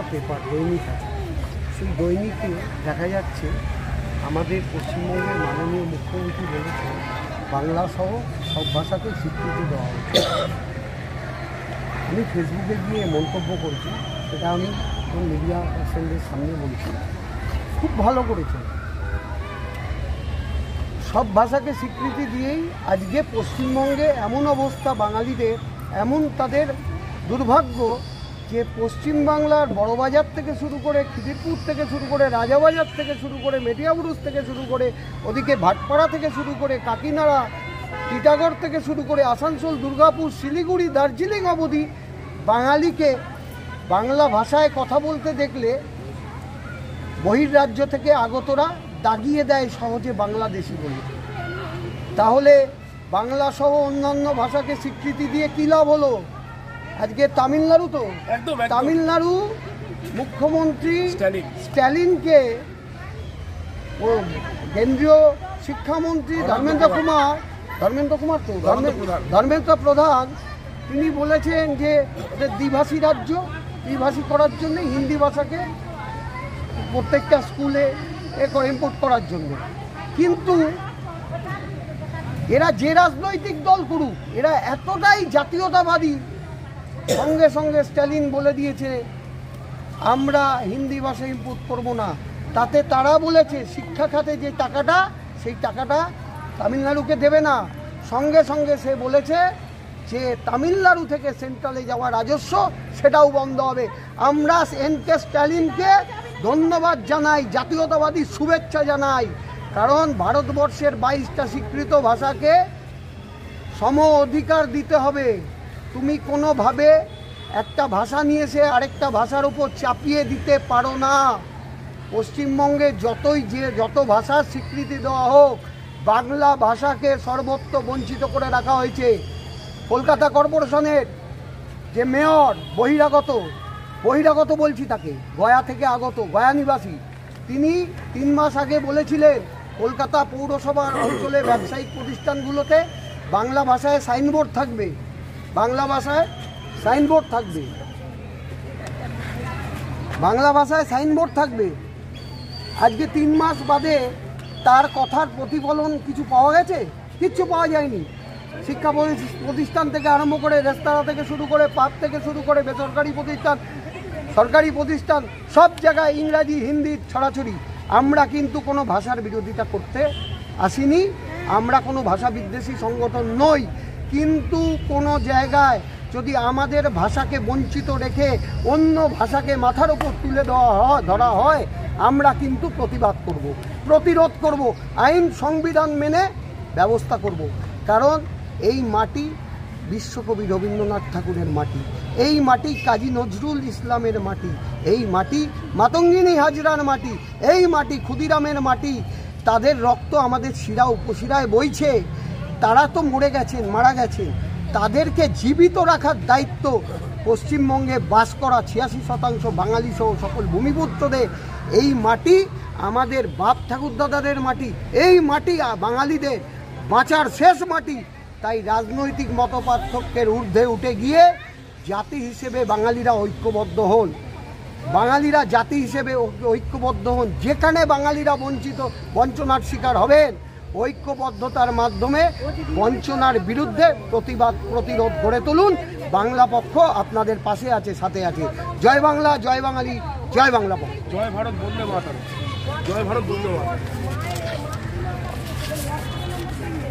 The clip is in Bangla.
একটা পেপার দৈনিক আছে, সেই দৈনিকে দেখা যাচ্ছে আমাদের পশ্চিমবঙ্গের মাননীয় মুখ্যমন্ত্রী বলেছেন বাংলা সহ সব ভাষাকে স্বীকৃতি দেওয়া হচ্ছে। আমি ফেসবুকে গিয়ে মন্তব্য করছি, সেটা আমি মিডিয়া পার্সনদের সামনে বলছি, খুব ভালো করেছেন। সব ভাষাকে স্বীকৃতি দিয়েই আজকে পশ্চিমবঙ্গে এমন অবস্থা বাঙালিদের, এমন তাদের দুর্ভাগ্য যে পশ্চিমবাংলার বড়বাজার থেকে শুরু করে খিদিরপুর থেকে শুরু করে রাজাবাজার থেকে শুরু করে মেটিয়াবুরুজ থেকে শুরু করে ওদিকে ভাটপাড়া থেকে শুরু করে কাকিনাড়া টিটাগড় থেকে শুরু করে আসানসোল, দুর্গাপুর, শিলিগুড়ি, দার্জিলিং অবধি বাঙালিকে বাংলা ভাষায় কথা বলতে দেখলে বহির্রাজ্য থেকে আগতরা দাগিয়ে দেয় সহজে বাংলাদেশি বলে। তাহলে বাংলা সহ অন্যান্য ভাষাকে স্বীকৃতি দিয়ে কী লাভ হলো? আজকে তামিলনাড়ু তো তামিলনাড়ু মুখ্যমন্ত্রী স্ট্যালিনকে কেন্দ্রীয় শিক্ষামন্ত্রী ধর্মেন্দ্র প্রধান তিনি বলেছেন যে দ্বিভাষী রাজ্য, দ্বিভাষী করার জন্য হিন্দি ভাষাকে প্রত্যেকটা স্কুলে ইম্পোর্ট করার জন্য। কিন্তু এরা যে রাজনৈতিক দল করুক, এরা এতটাই জাতীয়তাবাদী, সঙ্গে সঙ্গে স্ট্যালিন বলে দিয়েছে আমরা হিন্দি ভাষা ইম্পোর্ট করব না। তাতে তারা বলেছে শিক্ষা খাতে যে টাকাটা, সেই টাকাটা তামিলনাড়ুকে দেবে না। সঙ্গে সঙ্গে সে বলেছে যে তামিলনাড়ু থেকে সেন্ট্রালে যাওয়া রাজস্ব সেটাও বন্ধ হবে। আমরা এন.কে. স্ট্যালিনকে ধন্যবাদ জানাই, জাতীয়তাবাদী শুভেচ্ছা জানাই, কারণ ভারতবর্ষের 22টা স্বীকৃত ভাষাকে সম অধিকার দিতে হবে। তুমি কোনোভাবে একটা ভাষা নিয়ে এসে আরেকটা ভাষার উপর চাপিয়ে দিতে পারো না। পশ্চিমবঙ্গে যত ভাষার স্বীকৃতি দেওয়া হোক, বাংলা ভাষাকে সর্বত্র বঞ্চিত করে রাখা হয়েছে। কলকাতা কর্পোরেশনের যে মেয়র বহিরাগত বলছি তাকে, গয়া থেকে আগত, গয়া নিবাসী, তিনি 3 মাস আগে বলেছিলেন কলকাতা পৌরসভার অঞ্চলে ব্যবসায়িক প্রতিষ্ঠানগুলোতে বাংলা ভাষায় সাইনবোর্ড থাকবে, বাংলা ভাষায় সাইনবোর্ড থাকবে, বাংলা ভাষায় সাইনবোর্ড থাকবে। আজকে 3 মাস বাদে তার কথার প্রতিফলন কিছু পাওয়া গেছে? কিচ্ছু পাওয়া যায়নি। শিক্ষা প্রতিষ্ঠান থেকে আরম্ভ করে রেস্তোরাঁ থেকে শুরু করে পাব থেকে শুরু করে বেসরকারি প্রতিষ্ঠান, সরকারি প্রতিষ্ঠান, সব জায়গায় ইংরাজি হিন্দি ছড়াছড়ি। আমরা কিন্তু কোনো ভাষার বিরোধিতা করতে আসিনি, আমরা কোনো ভাষা বিদ্বেষী সংগঠন নই। কিন্তু কোনো জায়গায় যদি আমাদের ভাষাকে বঞ্চিত রেখে অন্য ভাষাকে মাথার উপর তুলে ধরা হয়, আমরা কিন্তু প্রতিবাদ করব, প্রতিরোধ করব, আইন সংবিধান মেনে ব্যবস্থা করব। কারণ এই মাটি বিশ্বকবি রবীন্দ্রনাথ ঠাকুরের মাটি, এই মাটি কাজী নজরুল ইসলামের মাটি, এই মাটি মাতঙ্গিনী হাজরার মাটি, এই মাটি ক্ষুদিরামের মাটি। তাদের রক্ত আমাদের শিরা উপশিরায় বইছে। তারা তো মারা গেছেন, তাদেরকে জীবিত রাখার দায়িত্ব পশ্চিমবঙ্গে বাস করা 86% বাঙালি সহ সকল ভূমিপুত্রদের। এই মাটি আমাদের বাপ ঠাকুরদাদাদের মাটি, এই মাটি বাঙালিদের বাঁচার শেষ মাটি। তাই রাজনৈতিক মতপার্থক্যের ঊর্ধ্বে উঠে গিয়ে জাতি হিসেবে বাঙালিরা ঐক্যবদ্ধ হন, বাঙালিরা জাতি হিসেবে ঐক্যবদ্ধ হন। যেখানে বাঙালিরা বঞ্চনার শিকার হবেন, ঐক্যবদ্ধতার মাধ্যমে বঞ্চনার বিরুদ্ধে প্রতিরোধ গড়ে তুলুন। বাংলা পক্ষ আপনাদের পাশে আছে, সাথে আছে। জয় বাংলা, জয় বাঙালি, জয় বাংলা পক্ষ। জয় ভারত, বন্দে মাতরম। জয় ভারত, বন্দে মাতরম।